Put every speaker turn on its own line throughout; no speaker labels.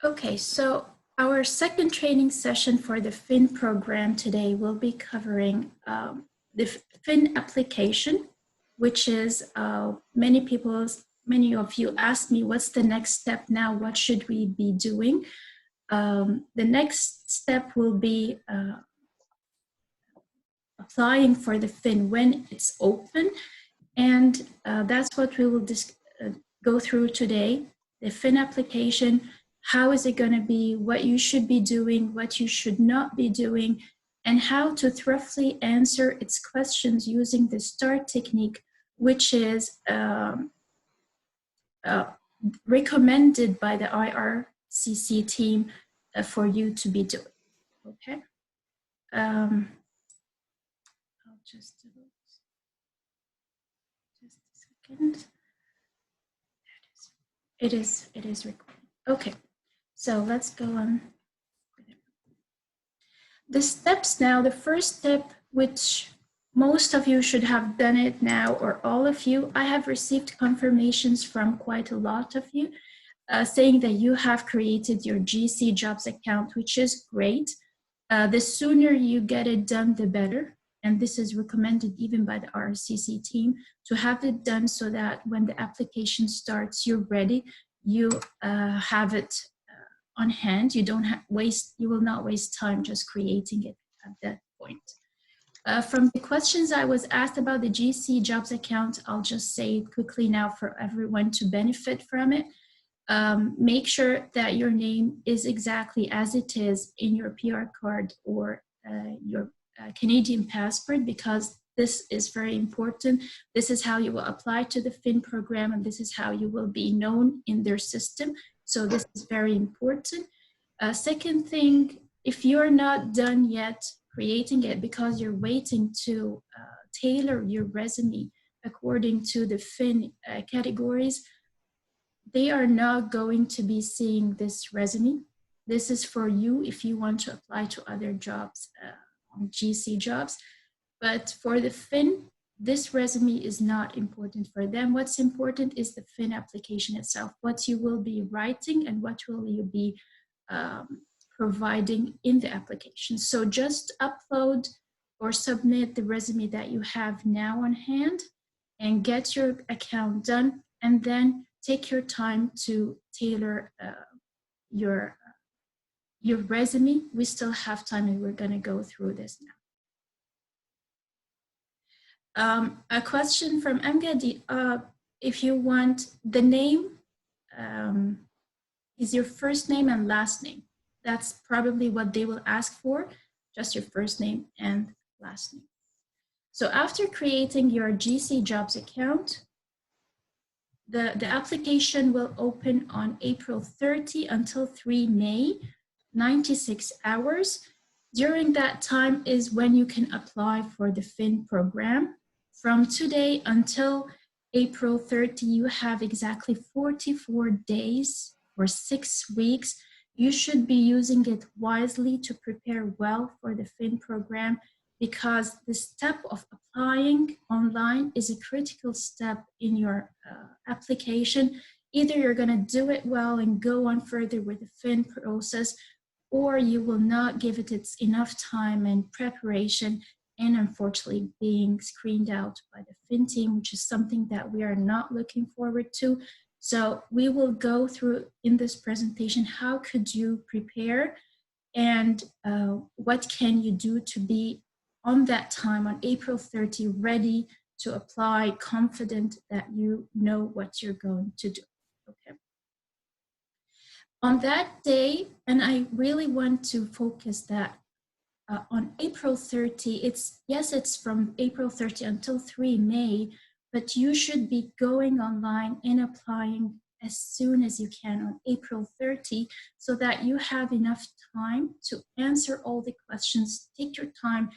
Okay, so our second training session for the FIN program today will be covering the FIN application, which is many of you asked me, what's the next step now? What should we be doing? The next step will be applying for the FIN when it's open. And that's what we will go through today. The FIN application, how is it going to be, what you should be doing, what you should not be doing, and how to thoroughly answer its questions using the STAR technique, which is recommended by the IRCC team for you to be doing. Okay. I'll just a second. It is recording. Okay, so let's go on. The steps now, the first step, which most of you should have done it now, or all of you, I have received confirmations from quite a lot of you saying that you have created your GC Jobs account, which is great. The sooner you get it done, the better. And this is recommended even by the RCC team to have it done so that when the application starts, you're ready, you have it on hand. You don't you will not waste time just creating it at that point. From the questions I was asked about the GC Jobs account, I'll just say it quickly now for everyone to benefit from it. Make sure that your name is exactly as it is in your PR card or your Canadian passport, because this is very important. This is how you will apply to the FIN program, and this is how you will be known in their system. So this is very important. Second thing, if you're not done yet creating it because you're waiting to tailor your resume according to the FIN categories, they are not going to be seeing this resume. This is for you if you want to apply to other jobs, on GC jobs. But for the FIN, this resume is not important for them. What's important is the FIN application itself, what you will be writing and what will you be providing in the application. So just upload or submit the resume that you have now on hand and get your account done, and then take your time to tailor your resume. We still have time and we're going to go through this now. A question from Amgadi, if you want the name, is your first name and last name. That's probably what they will ask for, just your first name and last name. So after creating your GC Jobs account, the application will open on April 30 until 3 May, 96 hours. During that time is when you can apply for the FIN program. From today until April 30, you have exactly 44 days or 6 weeks. You should be using it wisely to prepare well for the FIN program, because the step of applying online is a critical step in your application. Either you're going to do it well and go on further with the FIN process, or you will not give it enough time and preparation, and unfortunately being screened out by the FIN team, which is something that we are not looking forward to. So we will go through in this presentation, how could you prepare and what can you do to be on that time on April 30, ready to apply, confident that you know what you're going to do. Okay. On that day, and I really want to focus that on April 30, it's from April 30 until 3 May, but you should be going online and applying as soon as you can on April 30, so that you have enough time to answer all the questions. Take your time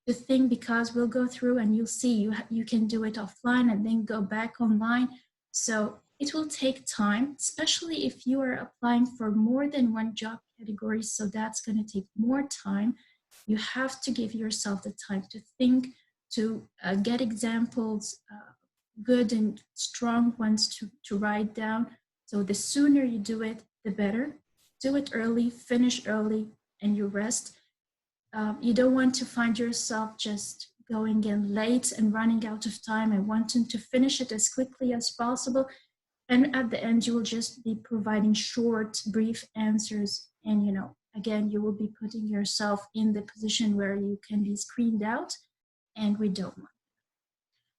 to think, because we'll go through and you'll see you can do it offline and then go back online. So it will take time, especially if you are applying for more than one job category. So that's going to take more time. You have to give yourself the time to think, to get examples, good and strong ones to write down. So the sooner you do it, the better. do it early, finish early, and you rest. You don't want to find yourself just going in late and running out of time and wanting to finish it as quickly as possible. And at the end, you will just be providing short, brief answers. And, again, you will be putting yourself in the position where you can be screened out, and we don't want.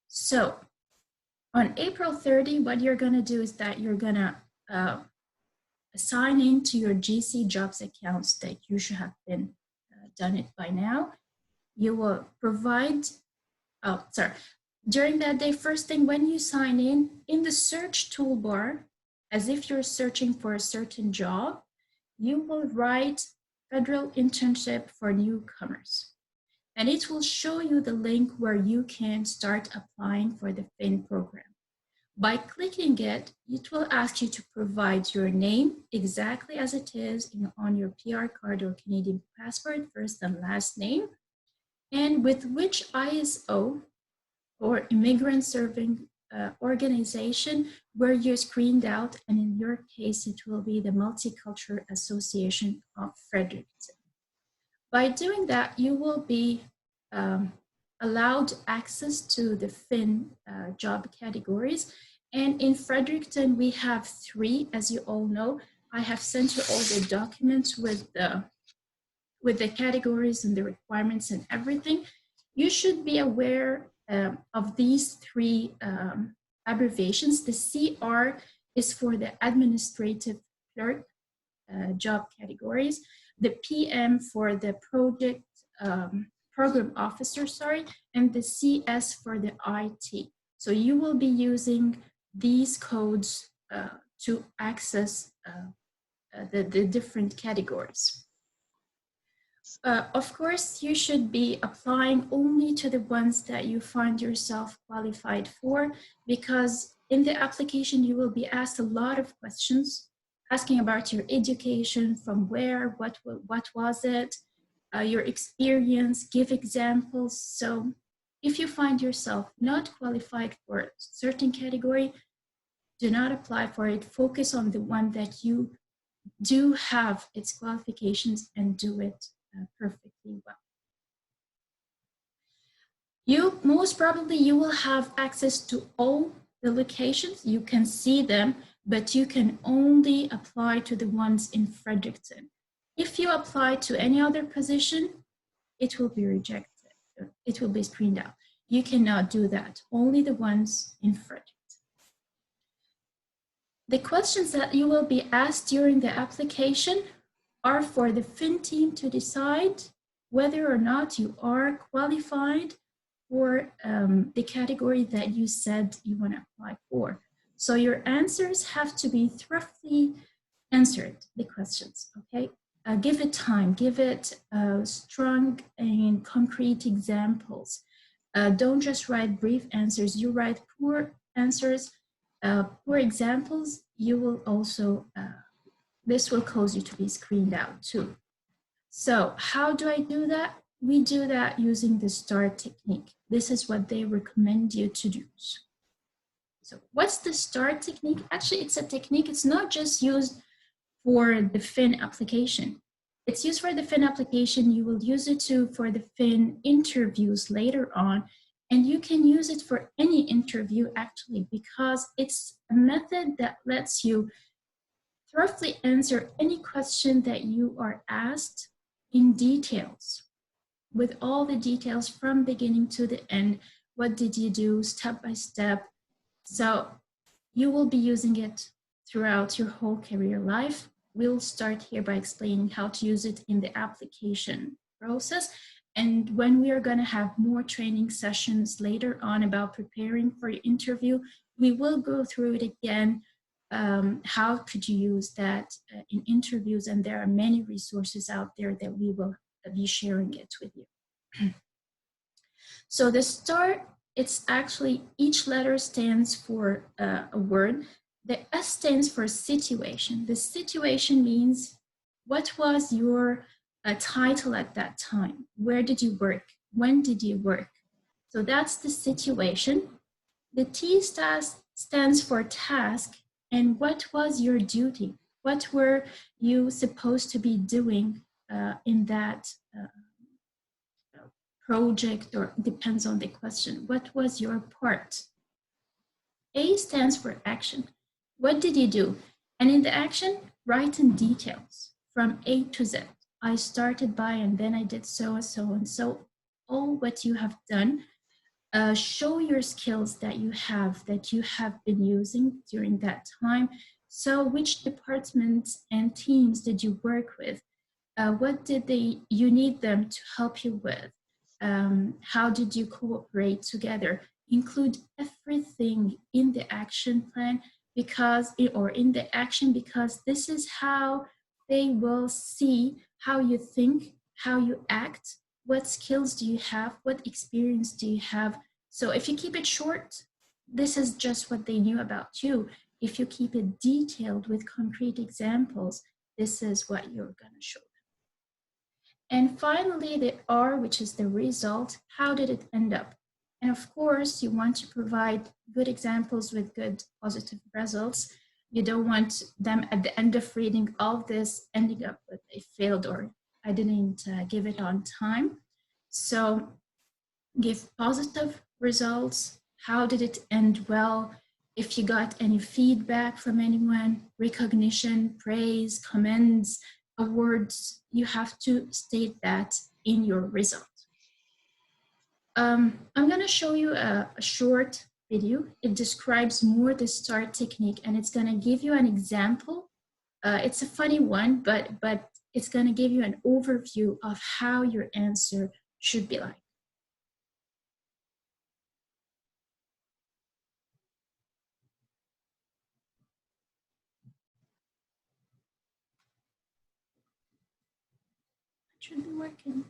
So on April 30, what you're going to do is that you're going to sign into your GC Jobs accounts that you should have been done it by now. You will provide, during that day, first thing, when you sign in the search toolbar, as if you're searching for a certain job, you will write federal internship for newcomers. And it will show you the link where you can start applying for the FIN program. By clicking it, it will ask you to provide your name exactly as it is on your PR card or Canadian passport, first and last name, and with which ISO or immigrant serving organization where you're screened out, and in your case, it will be the Multicultural Association of Fredericton. By doing that, you will be allowed access to the FIN job categories. And in Fredericton, we have 3, as you all know. I have sent you all the documents with the categories and the requirements and everything. You should be aware of these 3 abbreviations. The CR is for the administrative clerk job categories, the PM for the program officer, and the CS for the IT. So you will be using these codes to access the different categories. Of course, you should be applying only to the ones that you find yourself qualified for, because in the application, you will be asked a lot of questions, asking about your education, from where, what was it, your experience, give examples. So if you find yourself not qualified for a certain category, do not apply for it. Focus on the one that you do have its qualifications and do it perfectly well. Most probably you will have access to all the locations. You can see them, but you can only apply to the ones in Fredericton. If you apply to any other position, it will be rejected. It will be screened out. You cannot do that. Only the ones in Fredericton. The questions that you will be asked during the application are for the FIN team to decide whether or not you are qualified for the category that you said you want to apply for. So your answers have to be thoroughly answered, the questions, okay? Give it time, give it strong and concrete examples. Don't just write brief answers. You write poor answers, poor examples, you will also, this will cause you to be screened out too. So how do I do that? We do that using the STAR technique. This is what they recommend you to do. So what's the STAR technique? Actually, it's a technique. It's not just used for the FIN application. It's used for the FIN application. You will use it too for the FIN interviews later on. And you can use it for any interview actually, because it's a method that lets you thoroughly answer any question that you are asked in details, with all the details from beginning to the end. What did you do step by step? So you will be using it throughout your whole career life. We'll start here by explaining how to use it in the application process. And when we are going to have more training sessions later on about preparing for your interview, we will go through it again. How could you use that in interviews? And there are many resources out there that we will be sharing it with you. So the STAR, it's actually each letter stands for a word. The S stands for situation. The situation means what was your title at that time? Where did you work? When did you work? So that's the situation. The T stands for task. And what was your duty? What were you supposed to be doing in that project, or depends on the question. What was your part? A stands for action. What did you do? And in the action, write in details from A to Z. I started by, and then I did so and so and so. All what you have done. Show your skills that you have been using during that time. So which departments and teams did you work with? What did you need them to help you with? How did you cooperate together? Include everything in the action plan or in the action, because this is how they will see how you think, how you act, what skills do you have, what experience do you have. So if you keep it short, this is just what they knew about you. If you keep it detailed with concrete examples, this is what you're going to show. And finally, the R, which is the result. How did it end up? And of course, you want to provide good examples with good positive results. You don't want them at the end of reading all this ending up with a failed or I didn't give it on time. So give positive results. How did it end well? If you got any feedback from anyone, recognition, praise, comments, awards, you have to state that in your result. I'm going to show you a short video. It describes more the STAR technique, and it's going to give you an example. It's a funny one, but it's going to give you an overview of how your answer should be like. It should be working.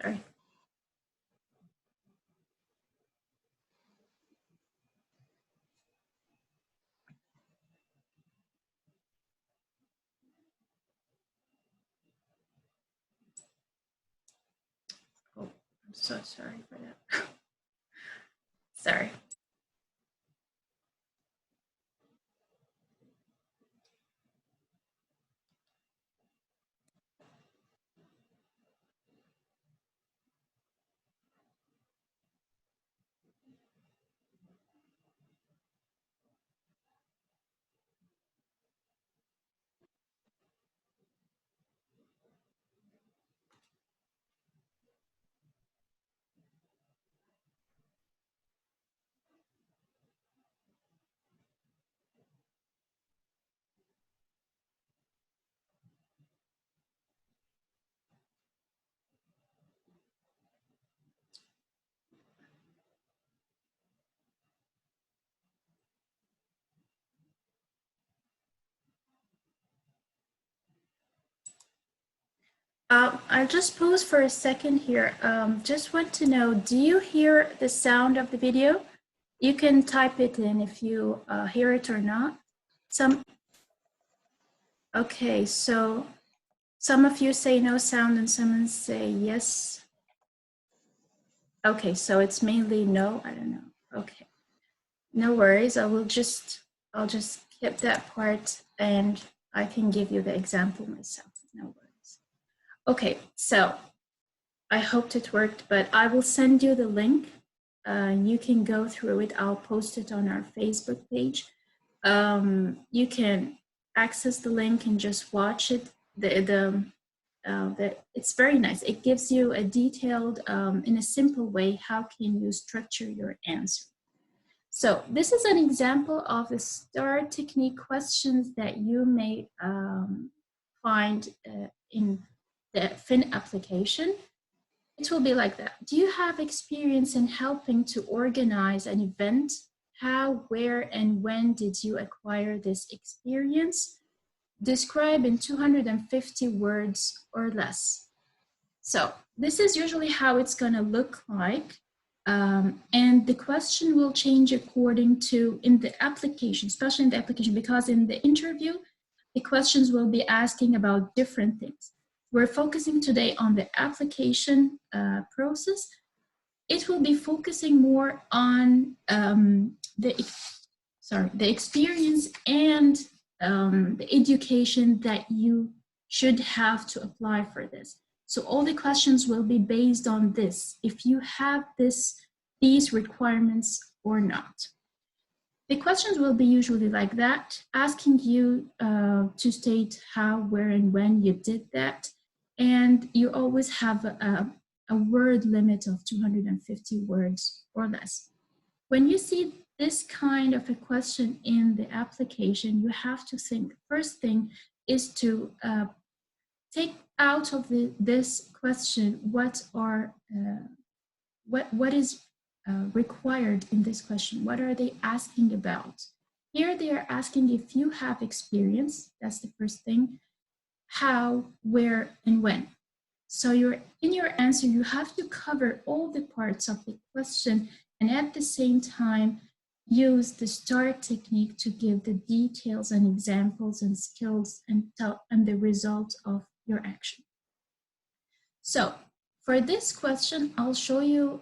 Sorry. Oh, I'm so sorry for that. Sorry. I'll just pause for a second here. Just want to know, do you hear the sound of the video? You can type it in if you hear it or not. Okay, so some of you say no sound and some say yes. Okay, so it's mainly no, I don't know. Okay, no worries. I'll just skip that part and I can give you the example myself. No worries. Okay, so I hoped it worked, but I will send you the link. You can go through it. I'll post it on our Facebook page. You can access the link and just watch it. It's very nice. It gives you a detailed, in a simple way, how can you structure your answer. So this is an example of the STAR technique questions that you may find in the Fin application. it will be like that. Do you have experience in helping to organize an event? How, where, and when did you acquire this experience? Describe in 250 words or less. So this is usually how it's going to look like. And the question will change according to in the application, especially in the application, because in the interview, the questions will be asking about different things. We're focusing today on the application process. It will be focusing more on the experience and the education that you should have to apply for this. So all the questions will be based on this, if you have these requirements or not. The questions will be usually like that, asking you to state how, where, and when you did that. And you always have a word limit of 250 words or less. When you see this kind of a question in the application, you have to think, first thing is to take out of this question what is required in this question. What are they asking about? Here they are asking if you have experience, that's the first thing, how, where, and when. So in your answer, you have to cover all the parts of the question and at the same time, use the STAR technique to give the details and examples and skills and the result of your action. So for this question, I'll show you,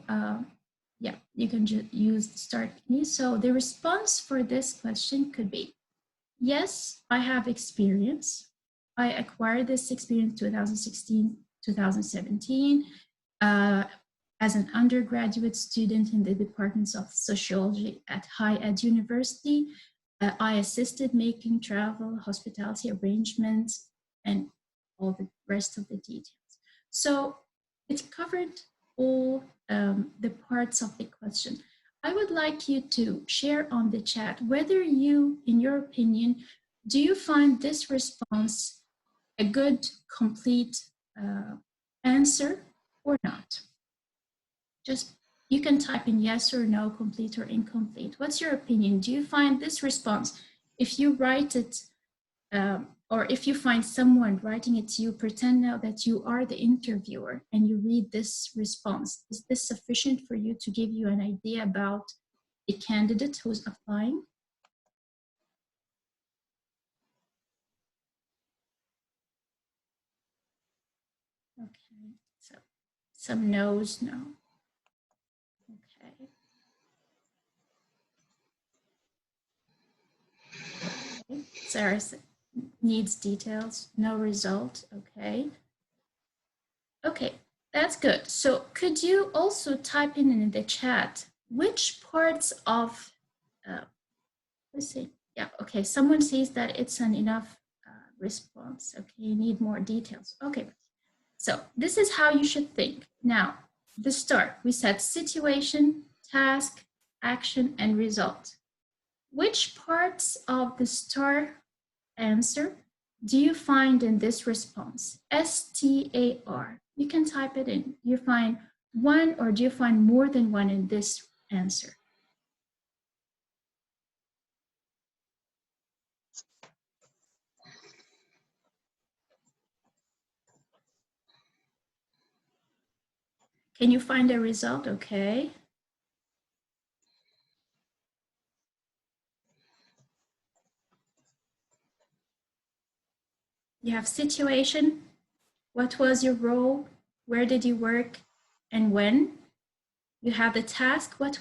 you can just use the STAR technique. So the response for this question could be, yes, I have experience. I acquired this experience 2016, 2017 as an undergraduate student in the departments of sociology at High Ed University. I assisted making travel, hospitality arrangements, and all the rest of the details. So it covered all the parts of the question. I would like you to share on the chat whether you, in your opinion, do you find this response a good, complete answer or not? Just, you can type in yes or no, complete or incomplete. What's your opinion? Do you find this response, if you write it, or if you find someone writing it to you, pretend now that you are the interviewer and you read this response, is this sufficient for you to give you an idea about the candidate who's applying? Okay, so some no's, no. Okay. Sarah needs details, no result, okay. Okay, that's good. So could you also type in the chat, which parts of, let's see, yeah, okay, someone says that it's an enough response. Okay, you need more details. Okay, so this is how you should think. Now, the start, we said situation, task, action, and result. Which parts of the STAR answer do you find in this response? STAR. You can type it in. Do you find one or do you find more than one in this answer? Can you find a result? Okay. You have situation. What was your role? Where did you work? And when? You have the task. What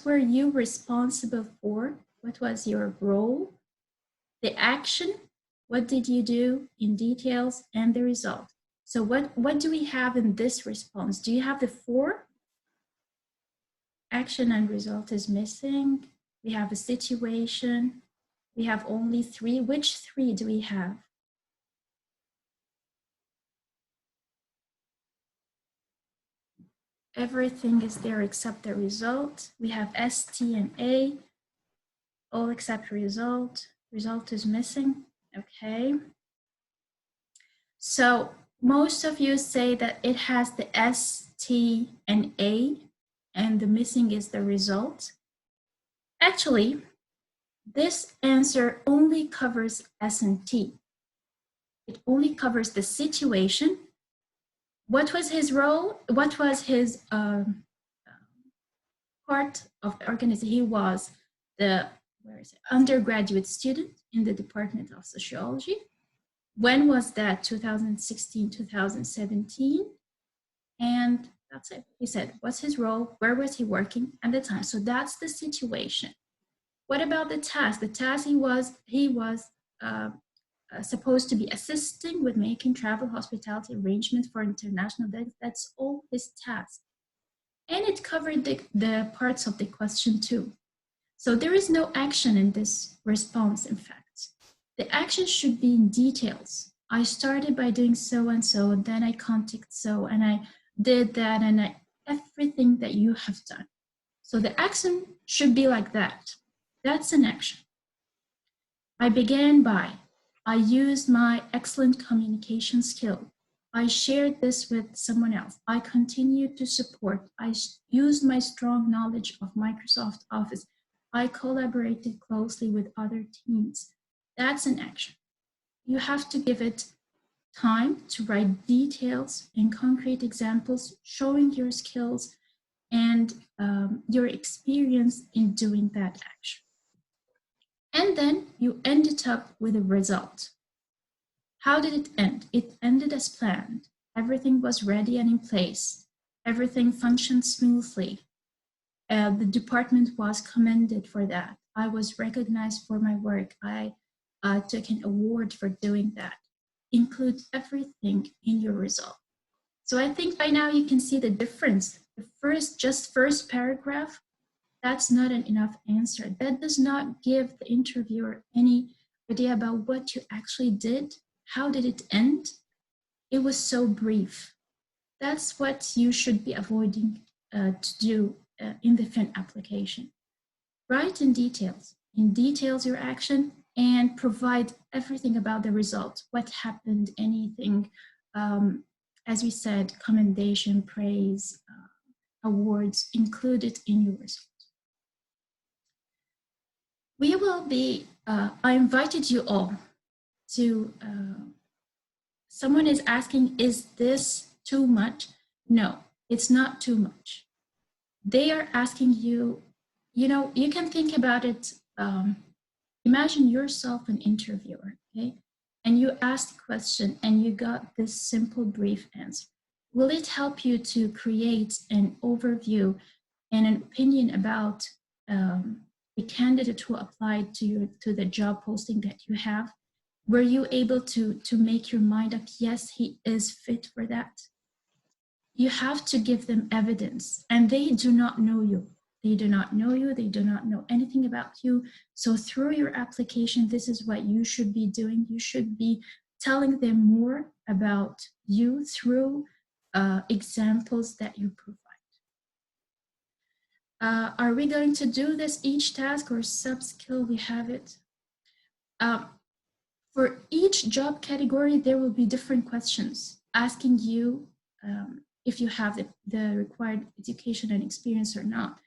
were you responsible for? What was your role? The action. What did you do in details? And the result. So what do we have in this response? Do you have the 4? Action and result is missing. We have a situation. We have only 3. Which 3 do we have? Everything is there except the result. We have S, T, and A, all except result. Result is missing. Okay. So Most of you say that it has the S, T, and A, and the missing is the result. Actually, this answer only covers S and T. It only covers the situation. What was his role? What was his part of the organization? He was the undergraduate student in the Department of Sociology. When was that? 2016, 2017. And that's it. He said, what's his role? Where was he working at the time? So that's the situation. What about the task? The task he was supposed to be assisting with making travel hospitality arrangements for international. That's all his task. And it covered the parts of the question too. So there is no action in this response, in fact. The action should be in details. I started by doing so and so, and then I contacted so, and I did that, and everything that you have done. So the action should be like that. That's an action. I began by, I used my excellent communication skill. I shared this with someone else. I continued to support. I used my strong knowledge of Microsoft Office. I collaborated closely with other teams. That's an action. You have to give it time to write details and concrete examples showing your skills and your experience in doing that action. And then you ended up with a result. How did it end? It ended as planned. Everything was ready and in place. Everything functioned smoothly. The department was commended for that. I was recognized for my work. I took an award for doing that. Include everything in your result. So I think by now you can see the difference. The first paragraph, that's not an enough answer. That does not give the interviewer any idea about what you actually did. How did it end? It was so brief. That's what you should be avoiding to do in the FIN application. Write in details your action, and provide everything about the result. What happened, anything, as we said, commendation, praise, awards included in your result. We will be, I invited you all to, someone is asking, is this too much? No, it's not too much. They are asking you, you can think about it. Imagine yourself an interviewer, okay? And you asked a question and you got this simple, brief answer. Will it help you to create an overview and an opinion about the candidate who applied to the job posting that you have? Were you able to make your mind up, yes, he is fit for that? You have to give them evidence, and they do not know you. They do not know you. They do not know anything about you. So through your application, this is what you should be doing. You should be telling them more about you through examples that you provide. Are we going to do this each task or sub-skill? We have it. For each job category, there will be different questions asking you if you have the required education and experience or not.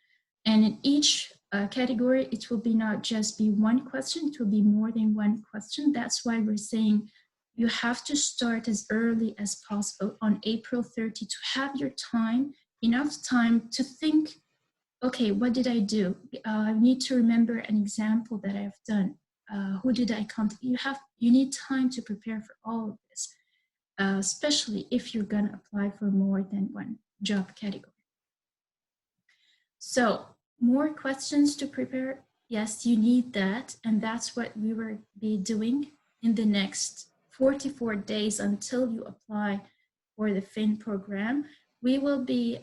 And in each category, it will be not just be one question, it will be more than one question. That's why we're saying you have to start as early as possible on April 30 to have your time, enough time to think, okay, what did I do? I need to remember an example that I've done. Who did I contact? You need time to prepare for all of this, especially if you're gonna apply for more than one job category. So more questions to prepare. Yes, you need that. And that's what we will be doing in the next 44 days until you apply for the FIN program. We will be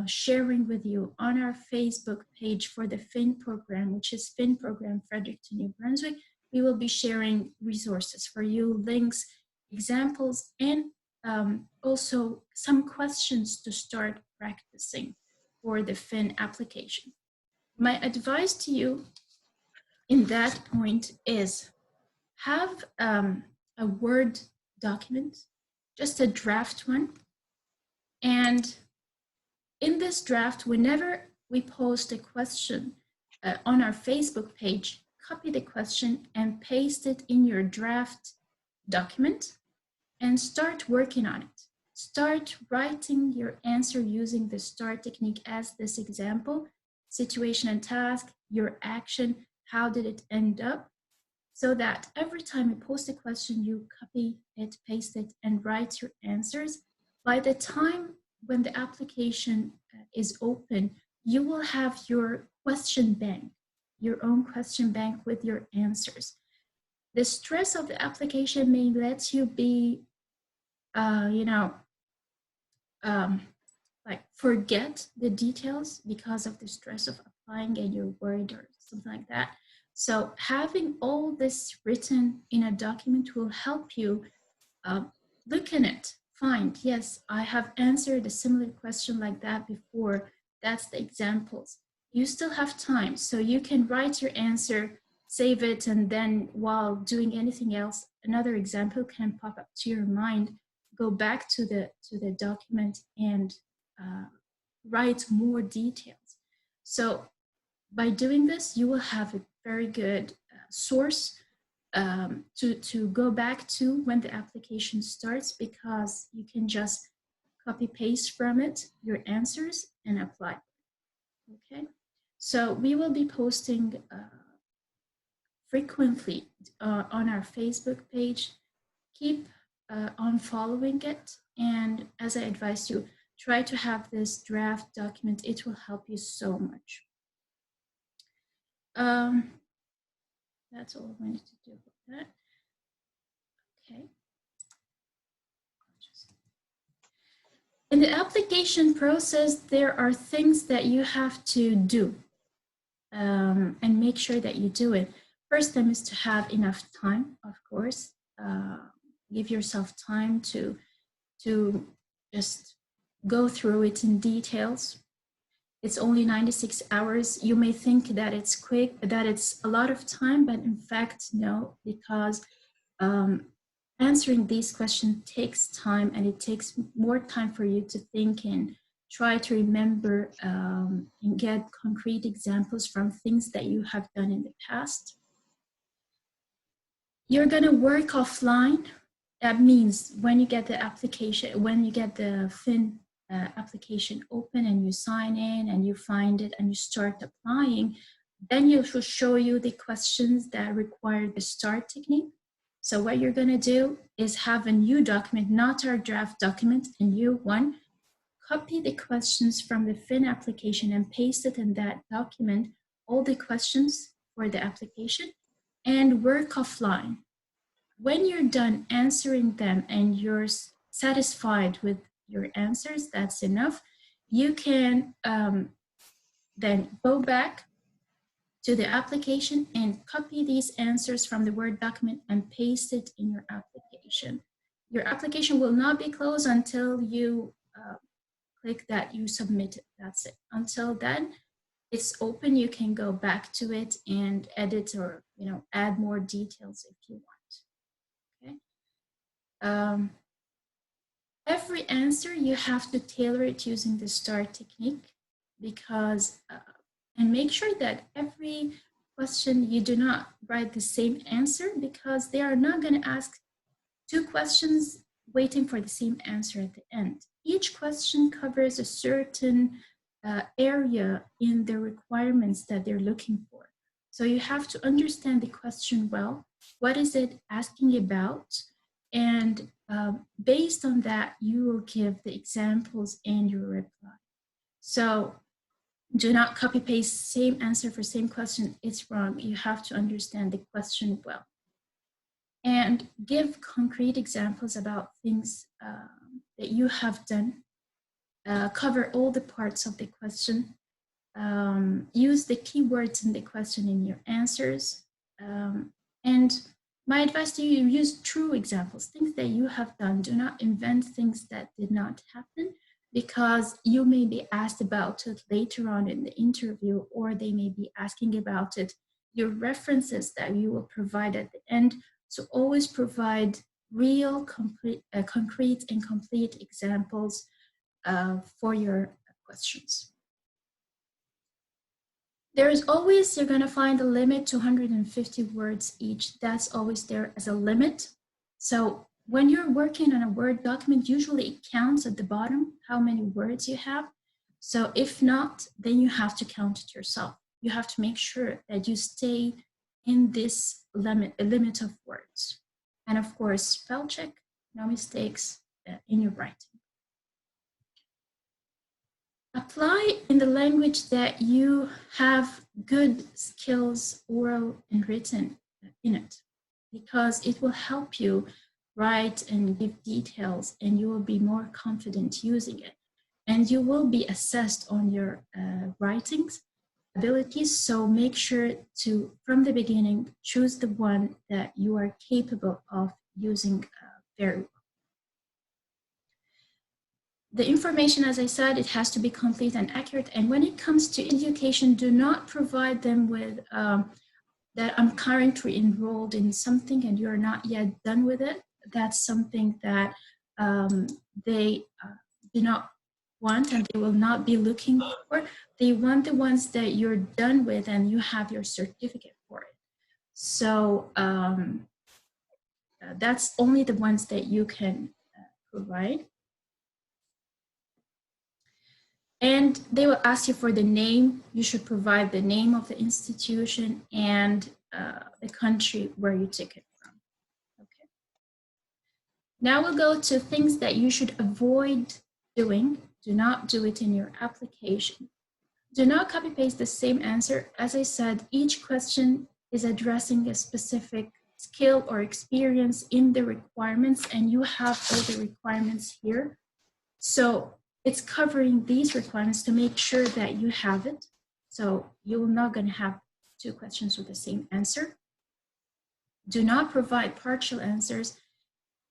sharing with you on our Facebook page for the FIN program, which is FIN Program Fredericton, New Brunswick. We will be sharing resources for you, links, examples, and also some questions to start practicing for the FIN application. My advice to you in that point is have a Word document, just a draft one. And in this draft, whenever we post a question on our Facebook page, copy the question and paste it in your draft document and start working on it. Start writing your answer using the STAR technique as this example: situation and task, your action, how did it end up, so that every time you post a question, you copy it, paste it, and write your answers. By the time when the application is open, you will have your question bank, your own question bank with your answers. The stress of the application may let you be, like forget the details because of the stress of applying and you're worried or something like that. So having all this written in a document will help you look in it, find, yes, I have answered a similar question like that before. That's the examples. You still have time, so you can write your answer, save it, and then while doing anything else, another example can pop up to your mind. Go back to the document and write more details. So by doing this, you will have a very good source to go back to when the application starts, because you can just copy paste from it your answers and apply. Okay, so we will be posting frequently on our Facebook page. Keep on following it, and as I advised you, try to have this draft document. It will help you so much. That's all I wanted to do about that. Okay. In the application process, there are things that you have to do and make sure that you do it. First thing is to have enough time, of course. Give yourself time to just go through it in details. It's only 96 hours. You may think that it's quick, that it's a lot of time, but in fact, no, because answering these questions takes time, and it takes more time for you to think and try to remember and get concrete examples from things that you have done in the past. You're gonna work offline. That means when you get the application, when you get the Fin application open and you sign in and you find it and you start applying, then it will show you the questions that require the STAR technique. So what you're gonna do is have a new document, not our draft document, a new one. Copy the questions from the Fin application and paste it in that document, all the questions for the application, and work offline. When you're done answering them and you're satisfied with your answers, that's enough. You can then go back to the application and copy these answers from the Word document and paste it in your application. Your application will not be closed until you click that you submit it. That's it. Until then, it's open. You can go back to it and edit or add more details if you want. Okay. Every answer you have to tailor it using the STAR technique, because and make sure that every question you do not write the same answer, because they are not going to ask two questions waiting for the same answer at the end. Each question covers a certain area in the requirements that they're looking for. So you have to understand the question well. What is it asking about? And based on that, you will give the examples and your reply. So do not copy paste same answer for same question. It's wrong. You have to understand the question well. And give concrete examples about things that you have done. Cover all the parts of the question. Use the keywords in the question in your answers. And my advice to you, use true examples, things that you have done. Do not invent things that did not happen, because you may be asked about it later on in the interview, or they may be asking about it, your references that you will provide at the end. So always provide real, concrete and complete examples for your questions. There is always, you're going to find a limit to 150 words each. That's always there as a limit. So when you're working on a Word document, usually it counts at the bottom how many words you have. So if not, then you have to count it yourself. You have to make sure that you stay in this limit of words. And of course, spell check, no mistakes in your writing. Apply in the language that you have good skills, oral and written in it, because it will help you write and give details, and you will be more confident using it. And you will be assessed on your writings abilities. So make sure to, from the beginning, choose the one that you are capable of using very well. The information, as I said, it has to be complete and accurate. And when it comes to education, do not provide them with that I'm currently enrolled in something and you're not yet done with it. That's something that they do not want and they will not be looking for. They want the ones that you're done with and you have your certificate for it. So that's only the ones that you can provide. And they will ask you for the name. You should provide the name of the institution and the country where you took it from. Okay. Now we'll go to things that you should avoid doing. Do not do it in your application. Do not copy paste the same answer. As I said, each question is addressing a specific skill or experience in the requirements, and you have all the requirements here. So it's covering these requirements to make sure that you have it. So you're not going to have two questions with the same answer. Do not provide partial answers.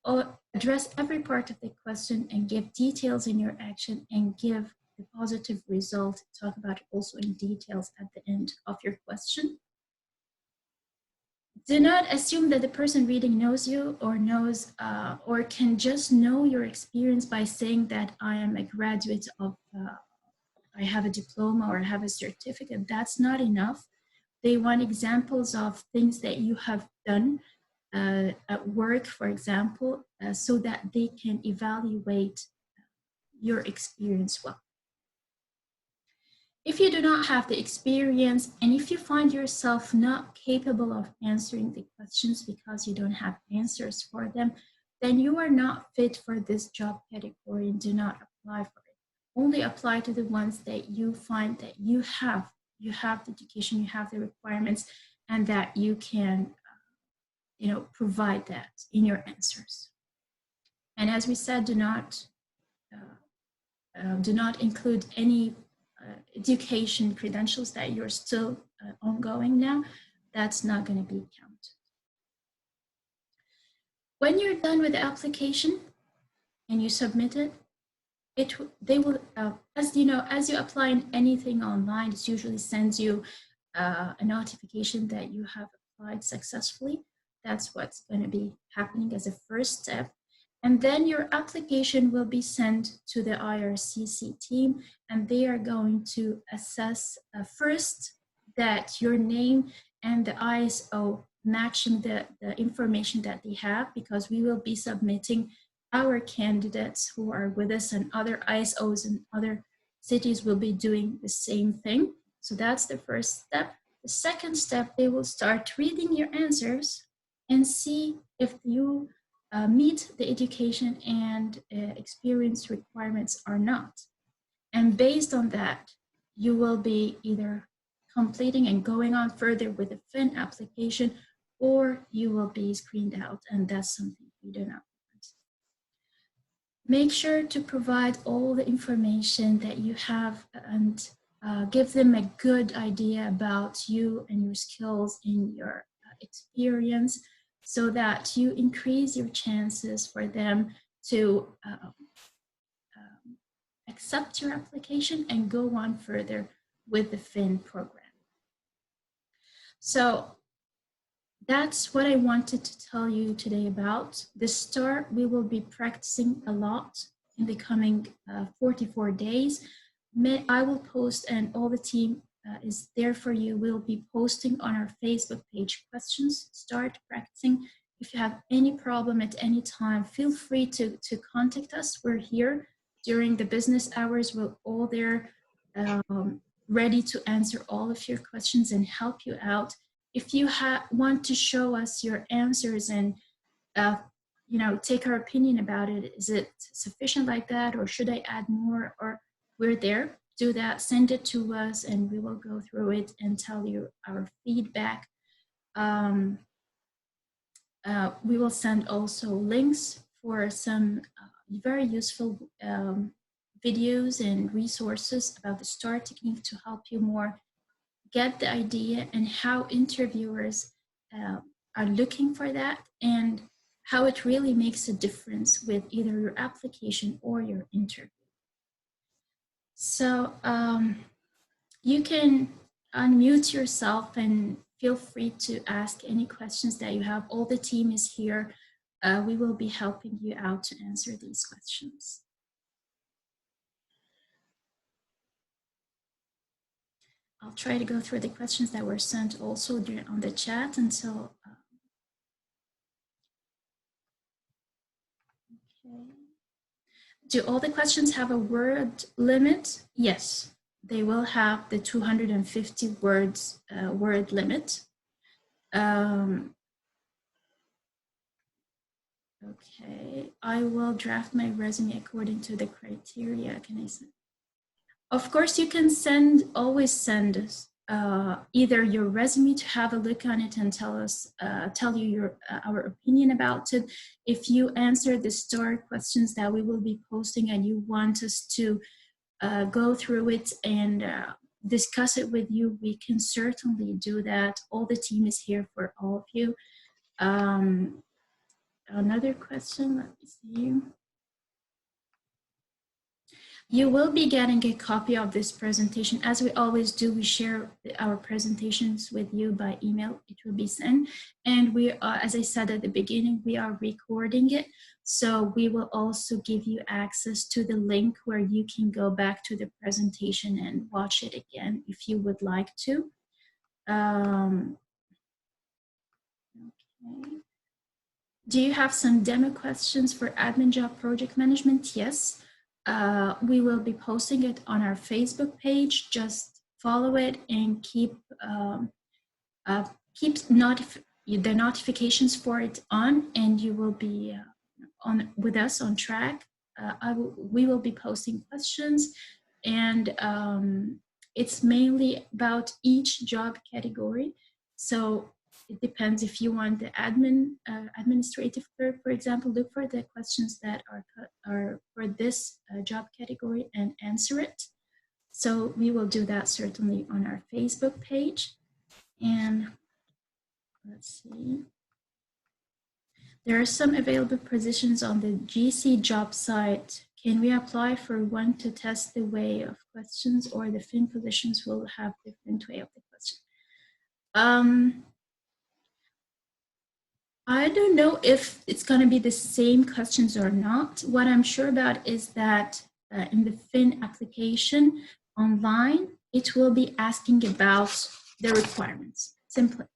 Or address every part of the question and give details in your action and give the positive result. Talk about it also in details at the end of your question. Do not assume that the person reading knows you or knows or can just know your experience by saying that I am a graduate of, I have a diploma or I have a certificate. That's not enough. They want examples of things that you have done at work, for example, so that they can evaluate your experience well. If you do not have the experience and if you find yourself not capable of answering the questions because you don't have answers for them, then you are not fit for this job category and do not apply for it. Only apply to the ones that you find that you have the education, you have the requirements, and that you can provide that in your answers. And as we said, do not include any education credentials that you're still ongoing now. That's not going to be counted. When you're done with the application and you submit it, they will, as you know, as you apply in anything online, it usually sends you a notification that you have applied successfully. That's what's going to be happening as a first step. And then your application will be sent to the IRCC team, and they are going to assess first that your name and the ISO matching the information that they have, because we will be submitting our candidates who are with us, and other ISOs and other cities will be doing the same thing. So that's the first step. The second step, they will start reading your answers and see if you meet the education and experience requirements or not. And based on that, you will be either completing and going on further with the FIN application, or you will be screened out, and that's something we do not want. Make sure to provide all the information that you have and give them a good idea about you and your skills and your experience, so that you increase your chances for them to accept your application and go on further with the FIN program. So that's what I wanted to tell you today about. The STAR, we will be practicing a lot in the coming 44 days. I will post, and all the team is there for you. We'll be posting on our Facebook page questions. Start practicing. If you have any problem at any time, feel free to contact us. We're here during the business hours. We're all there, ready to answer all of your questions and help you out. If you want to show us your answers and take our opinion about it, is it sufficient like that, or should I add more? Or we're there. Do that. Send it to us, and we will go through it and tell you our feedback. We will send also links for some very useful videos and resources about the STAR technique to help you more get the idea and how interviewers are looking for that, and how it really makes a difference with either your application or your interview. So you can unmute yourself and feel free to ask any questions that you have. All the team is here. We will be helping you out to answer these questions. I'll try to go through the questions that were sent also on the chat until. Okay. Do all the questions have a word limit? Yes, they will have the 250 words word limit. Okay, I will draft my resume according to the criteria. Can I send? Of course, you can always send either your resume to have a look on it and tell you our opinion about it. If you answer the STAR questions that we will be posting and you want us to go through it and discuss it with you, we can certainly do that. All the team is here for all of you. Another question, let me see. You will be getting a copy of this presentation. As we always do, we share our presentations with you by email. It will be sent. And we are, as I said at the beginning, we are recording it. So we will also give you access to the link where you can go back to the presentation and watch it again if you would like to. Okay. Do you have some demo questions for admin job project management? Yes. We will be posting it on our Facebook page. Just follow it and keep the notifications for it on, and you will be with us on track. We will be posting questions, and it's mainly about each job category. So it depends if you want the administrative clerk, for example, look for the questions that are for this job category and answer it. So we will do that certainly on our Facebook page. And let's see. There are some available positions on the GC job site. Can we apply for one to test the way of questions, or the fin positions will have different way of the question? I don't know if it's going to be the same questions or not. What I'm sure about is that in the fin application online, it will be asking about the requirements, simply.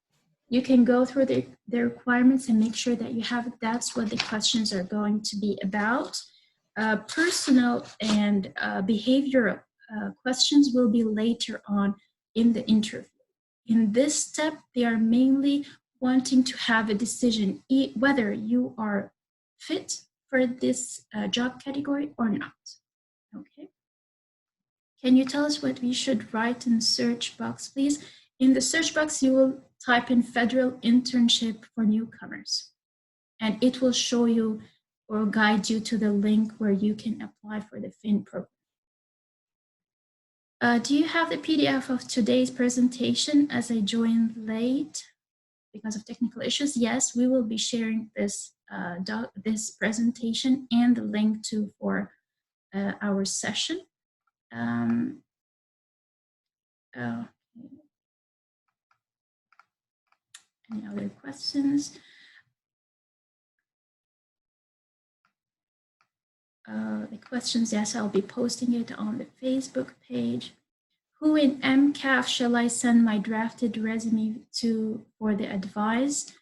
You can go through the requirements and make sure that you have it. That's what the questions are going to be about. Personal and behavioral questions will be later on in the interview. In this step, they are mainly wanting to have a decision whether you are fit for this job category or not. Okay. Can you tell us what we should write in the search box, please? In the search box, you will type in federal internship for newcomers, and it will show you or guide you to the link where you can apply for the fin program. Do you have the PDF of today's presentation? As I joined late because of technical issues, yes, we will be sharing this this presentation and the link for our session. Okay. Any other questions? The questions, yes, I'll be posting it on the Facebook page. Who in MCAF shall I send my drafted resume to for the advice?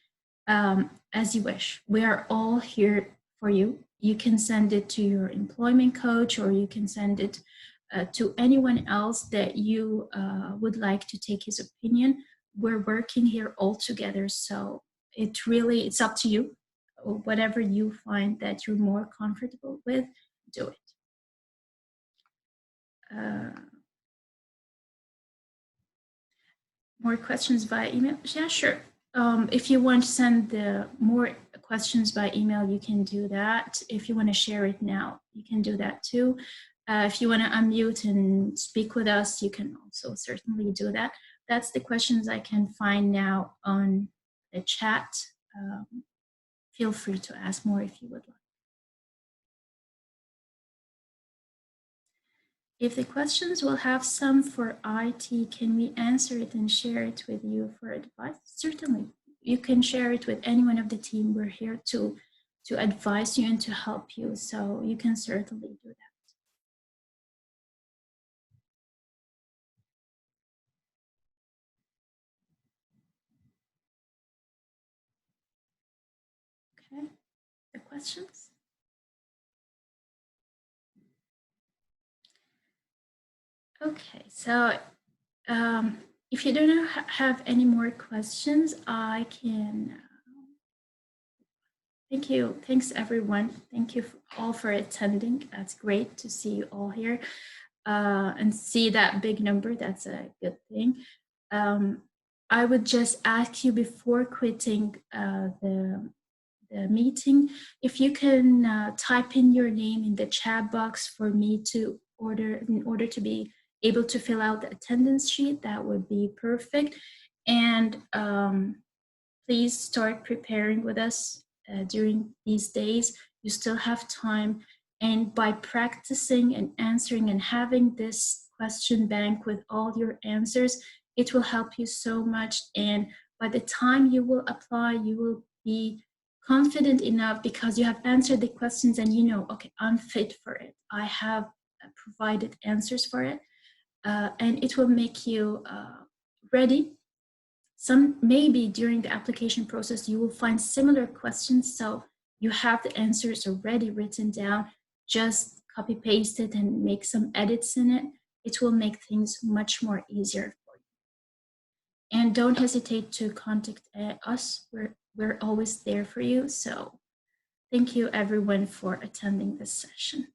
As you wish. We are all here for you. You can send it to your employment coach, or you can send it to anyone else that you would like to take his opinion. We're working here all together, so it's up to you. Whatever you find that you're more comfortable with, do it. More questions via email? Yeah, sure. If you want to send the more questions by email, you can do that. If you want to share it now, you can do that too. If you want to unmute and speak with us, you can also certainly do that. That's the questions I can find now on the chat. Feel free to ask more if you would like. If the questions will have some for IT, can we answer it and share it with you for advice? Certainly. You can share it with anyone of the team. We're here to advise you and to help you. So you can certainly do that. Okay. The questions? Okay. So if you don't have any more questions, I can. Thank you. Thanks, everyone. Thank you all for attending. That's great to see you all here. And see that big number. That's a good thing. I would just ask you before quitting the meeting, if you can type in your name in the chat box for me to in order to be able to fill out the attendance sheet, that would be perfect. And please start preparing with us during these days. You still have time. And by practicing and answering and having this question bank with all your answers, it will help you so much. And by the time you will apply, you will be confident enough because you have answered the questions and you know, okay, I'm fit for it. I have provided answers for it. And it will make you ready. Maybe during the application process, you will find similar questions. So you have the answers already written down, just copy paste it and make some edits in it. It will make things much more easier for you. And don't hesitate to contact us. We're always there for you. So thank you everyone for attending this session.